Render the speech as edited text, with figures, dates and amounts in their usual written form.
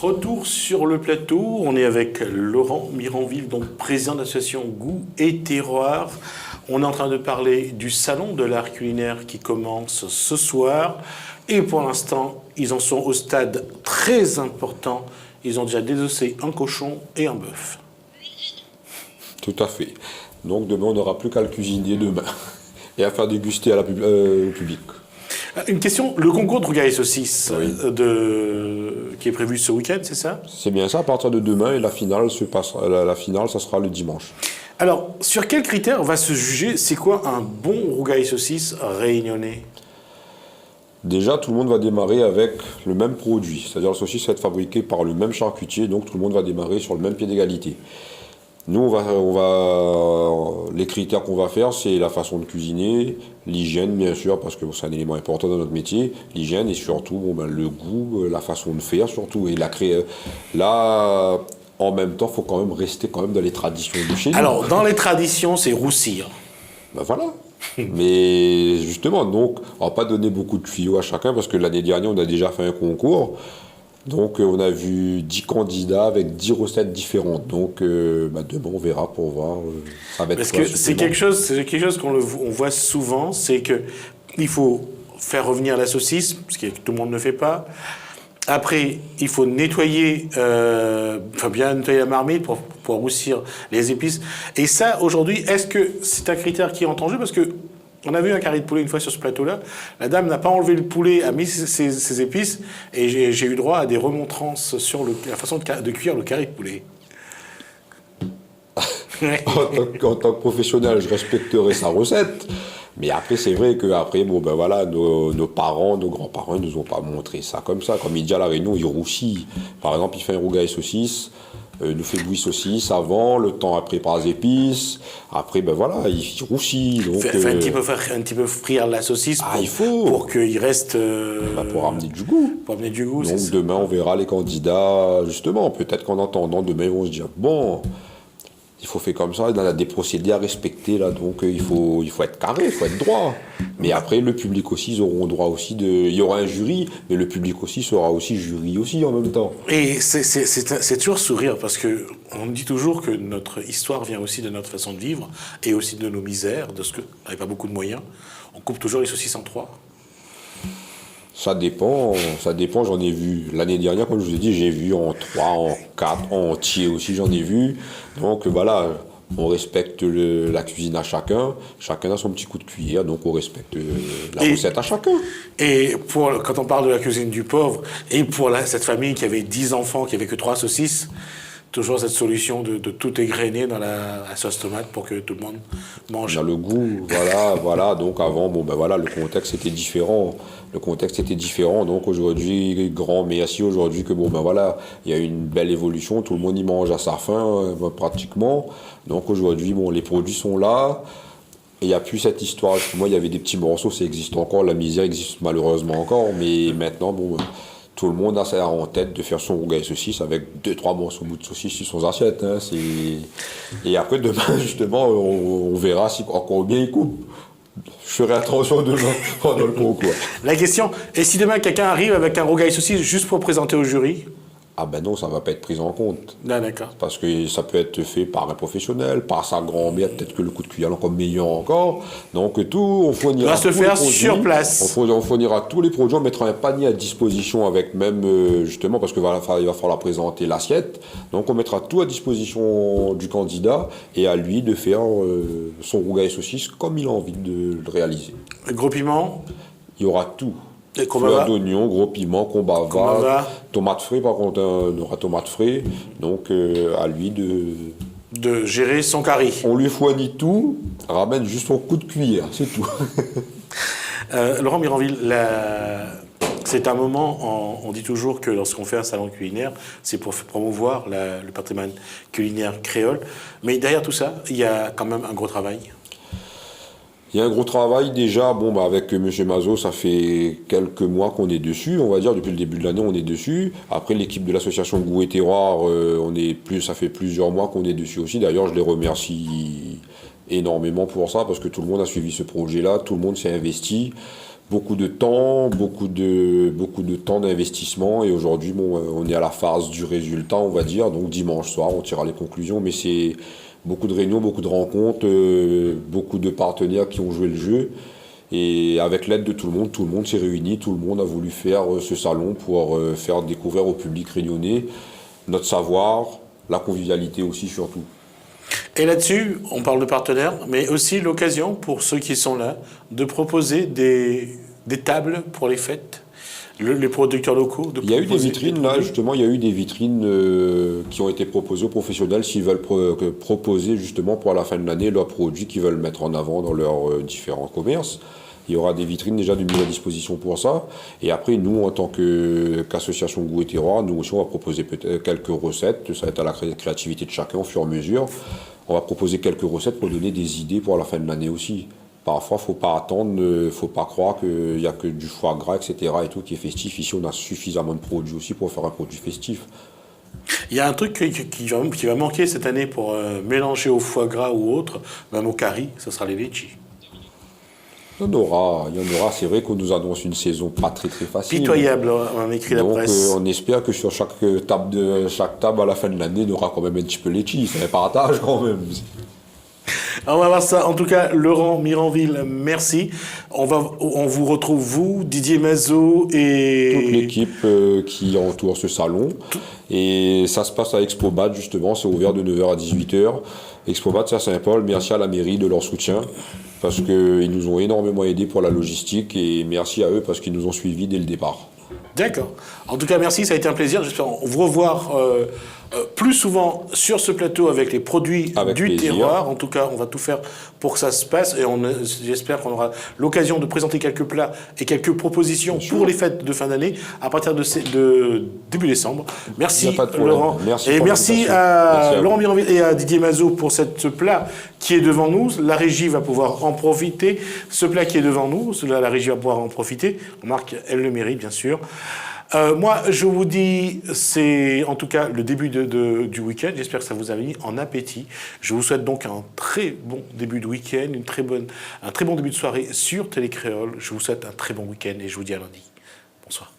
Retour sur le plateau, on est avec Laurent Miranville, donc président de l'association Goût et Terroir. On est en train de parler du salon de l'art culinaire qui commence ce soir. Et pour l'instant, ils en sont au stade très important. Ils ont déjà désossé un cochon et un bœuf. Tout à fait. Donc demain, on n'aura plus qu'à le cuisiner demain et à faire déguster au public. Une question, le concours de rougail et saucisses Oui. qui est prévu ce week-end, c'est ça? C'est bien ça, à partir de demain, et la finale, ça sera le dimanche. Alors, sur quels critères on va se juger? C'est quoi un bon rougail et saucisses réunionnais? Déjà, tout le monde va démarrer avec le même produit, c'est-à-dire la saucisse va être fabriquée par le même charcutier, donc tout le monde va démarrer sur le même pied d'égalité. Nous, les critères qu'on va faire, c'est la façon de cuisiner, l'hygiène, bien sûr, parce que c'est un élément important dans notre métier, l'hygiène et surtout le goût, la façon de faire surtout. Et là, en même temps, il faut quand même rester dans les traditions de chez nous. Alors, dans les traditions, c'est roussir. Ben voilà. Mais justement, donc, on va pas donner beaucoup de tuyaux à chacun, parce que l'année dernière, on a déjà fait un concours. Donc on a vu 10 candidats avec 10 recettes différentes. Donc demain on verra pour voir. Ça va être parce que c'est quelque chose qu'on voit souvent, c'est que il faut faire revenir la saucisse, ce que tout le monde ne fait pas. Après, il faut nettoyer, bien nettoyer la marmite pour roussir les épices. Et ça, aujourd'hui, est-ce que c'est un critère qui est en jeu? Parce que on a vu un carré de poulet une fois sur ce plateau-là. La dame n'a pas enlevé le poulet, a mis ses épices, et j'ai eu droit à des remontrances sur la façon de cuire le carré de poulet. En tant que professionnel, je respecterai sa recette. Mais après, c'est vrai que nos parents, nos grands-parents, ils nous ont pas montré ça comme ça. Comme il dit à la réunion, il roussit. Par exemple, il fait un rougail saucisse. Nous fait bouillir saucisse avant, le temps à préparer les épices. Après, il roussit. Donc, un petit peu frire la saucisse il faut. Pour qu'il reste. Pour amener du goût. Pour amener du goût, donc demain, on verra les candidats, justement. Peut-être qu'en attendant, demain, ils vont se dire bon, il faut faire comme ça, il y a des procédés à respecter, là, donc il faut être carré, il faut être droit. Mais après, le public aussi, ils auront droit aussi il y aura un jury, mais le public aussi sera aussi jury aussi en même temps. Et c'est toujours sourire, parce que on dit toujours que notre histoire vient aussi de notre façon de vivre, et aussi de nos misères, de ce que, avec pas beaucoup de moyens, on coupe toujours les saucisses en trois. Ça dépend, j'en ai vu. L'année dernière, comme je vous ai dit, j'ai vu en 3, en 4, en entier aussi, j'en ai vu. Donc voilà, on respecte la cuisine à chacun a son petit coup de cuillère, donc on respecte la recette à chacun. Et quand on parle de la cuisine du pauvre, et pour cette famille qui avait 10 enfants, qui avait que 3 saucisses, toujours cette solution de tout égrener dans la sauce tomate pour que tout le monde mange. On a le goût, voilà. Donc avant, le contexte était différent. Donc aujourd'hui, grand merci aujourd'hui que il y a une belle évolution. Tout le monde y mange à sa faim, pratiquement. Donc aujourd'hui, les produits sont là. Et il n'y a plus cette histoire. Moi, il y avait des petits morceaux, ça existe encore. La misère existe malheureusement encore. Mais maintenant, tout le monde a ça en tête de faire son rougail saucisse avec 2-3 morceaux de saucisse sur son assiette. Hein, et après, demain, justement, on verra encore bien il coupe. Je ferai attention demain pendant le concours. La question, et si demain quelqu'un arrive avec un rougail saucisse juste pour présenter au jury? Ah ben non, ça ne va pas être pris en compte. Ah, d'accord. Parce que ça peut être fait par un professionnel, par sa grand-mère, peut-être que le coup de cuillère est encore meilleur encore. Donc on fournira va se faire sur place. On fournira tous les produits, on mettra un panier à disposition avec même, justement, parce qu'il va falloir présenter l'assiette. Donc on mettra tout à disposition du candidat et à lui de faire son rougail saucisse comme il a envie de le réaliser. Gros piment? Il y aura tout. Fleur d'oignon, gros piment, combava, tomates frais, par contre, on aura tomates frais. Donc, à lui de gérer son carré. On lui fournit tout, ramène juste son coup de cuillère, c'est tout. Laurent Miranville, c'est un moment, on dit toujours que lorsqu'on fait un salon culinaire, c'est pour promouvoir le patrimoine culinaire créole. Mais derrière tout ça, il y a quand même un gros travail. Il y a un gros travail déjà, avec M. Mazot, ça fait quelques mois qu'on est dessus, on va dire, depuis le début de l'année on est dessus. Après l'équipe de l'association Goût et Terroir, ça fait plusieurs mois qu'on est dessus aussi. D'ailleurs je les remercie énormément pour ça, parce que tout le monde a suivi ce projet-là, tout le monde s'est investi. beaucoup de temps, beaucoup de temps d'investissement. Et aujourd'hui, bon, on est à la phase du résultat, on va dire. Donc dimanche soir, on tirera les conclusions. Mais c'est beaucoup de réunions, beaucoup de rencontres, beaucoup de partenaires qui ont joué le jeu. Et avec l'aide de tout le monde s'est réuni, tout le monde a voulu faire ce salon pour faire découvrir au public réunionnais notre savoir, la convivialité aussi surtout. Et là-dessus, on parle de partenaires, mais aussi l'occasion pour ceux qui sont là de proposer des tables pour les fêtes, les producteurs locaux. Il y a eu des vitrines, là, justement, il y a eu des vitrines qui ont été proposées aux professionnels s'ils veulent proposer justement pour la fin de l'année leurs produits qu'ils veulent mettre en avant dans leurs différents commerces. Il y aura des vitrines déjà de mise à disposition pour ça. Et après, nous, en tant qu'association Goût et Terroir, nous aussi, on va proposer peut-être quelques recettes. Ça va être à la créativité de chacun au fur et à mesure. On va proposer quelques recettes pour donner des idées pour la fin de l'année aussi. Parfois, il ne faut pas attendre, il ne faut pas croire qu'il n'y a que du foie gras, etc. et tout qui est festif. Ici, on a suffisamment de produits aussi pour faire un produit festif. Il y a un truc qui va manquer cette année pour mélanger au foie gras ou autre, même au curry, ce sera les litchis. Il y en aura. C'est vrai qu'on nous annonce une saison pas très très facile. Pitoyable, on écrit la presse. On espère que sur chaque table à la fin de l'année, on aura quand même un petit peu litchi. C'est un partage quand même. On va voir ça. En tout cas, Laurent Miranville, merci. On vous retrouve, vous, Didier Mazot et... toute l'équipe qui entoure ce salon. Et ça se passe à Expobat, justement. C'est ouvert de 9h à 18h. Expobat, c'est à Saint-Paul. Merci à la mairie de leur soutien, parce qu'ils nous ont énormément aidés pour la logistique. Et merci à eux parce qu'ils nous ont suivis dès le départ. D'accord. En tout cas, merci. Ça a été un plaisir. J'espère vous revoir plus souvent sur ce plateau avec les produits du terroir. En tout cas, on va tout faire pour que ça se passe. Et j'espère qu'on aura l'occasion de présenter quelques plats et quelques propositions pour les fêtes de fin d'année à partir de début décembre. Merci, Laurent. Et merci à Laurent Miranville et à Didier Mazot pour ce plat qui est devant nous. La régie va pouvoir en profiter. Ce plat qui est devant nous, la régie va pouvoir en profiter. Marc, elle le mérite, bien sûr. Moi, je vous dis, c'est en tout cas le début du week-end. J'espère que ça vous a mis en appétit. Je vous souhaite donc un très bon début de week-end, un très bon début de soirée sur Télé Créole. Je vous souhaite un très bon week-end et je vous dis à lundi. Bonsoir.